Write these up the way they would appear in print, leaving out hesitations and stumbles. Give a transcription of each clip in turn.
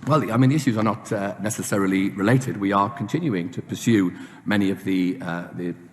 Well, I mean, the issues are not necessarily related. We are continuing to pursue many of the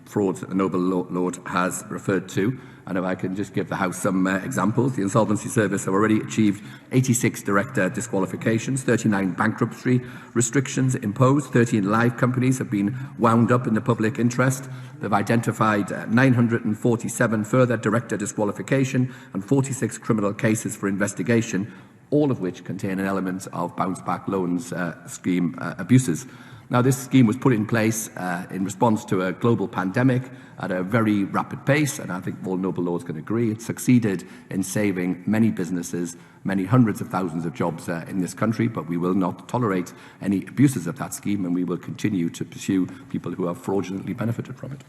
frauds that the Noble Lord has referred to. And if I can just give the House some examples, the Insolvency Service have already achieved 86 director disqualifications, 39 bankruptcy restrictions imposed, 13 live companies have been wound up in the public interest. They've identified 947 further director disqualification and 46 criminal cases for investigation, all of which contain an element of bounce-back loans scheme abuses. Now, this scheme was put in place in response to a global pandemic at a very rapid pace, and I think all Noble Lords can agree it succeeded in saving many businesses, many hundreds of thousands of jobs in this country, but we will not tolerate any abuses of that scheme, and we will continue to pursue people who have fraudulently benefited from it.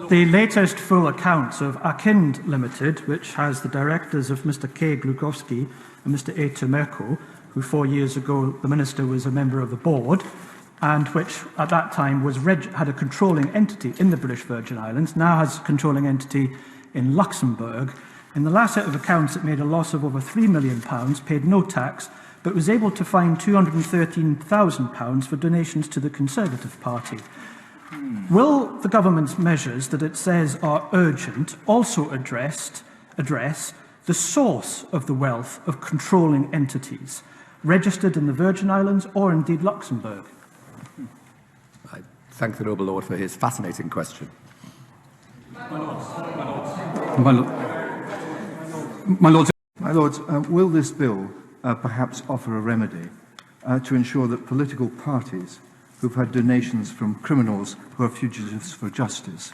The latest full accounts of Akind Limited, which has the directors of Mr. K. Glukowski and Mr. A. Tumerko, who 4 years ago the Minister was a member of the board, and which at that time had a controlling entity in the British Virgin Islands, now has a controlling entity in Luxembourg. In the last set of accounts, it made a loss of over £3 million, paid no tax, but was able to find £213,000 for donations to the Conservative Party. Will the government's measures that it says are urgent also address the source of the wealth of controlling entities registered in the Virgin Islands or indeed Luxembourg? I thank the Noble Lord for his fascinating question. My Lords, will this bill perhaps offer a remedy to ensure that political parties who've had donations from criminals who are fugitives for justice,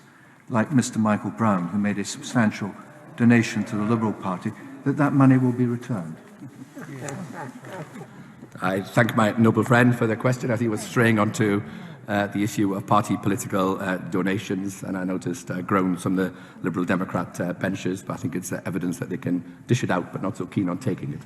like Mr. Michael Brown, who made a substantial donation to the Liberal Party, that money will be returned? I thank my noble friend for the question. I think he was straying onto the issue of party political donations, and I noticed groans from the Liberal Democrat benches, but I think it's evidence that they can dish it out but not so keen on taking it.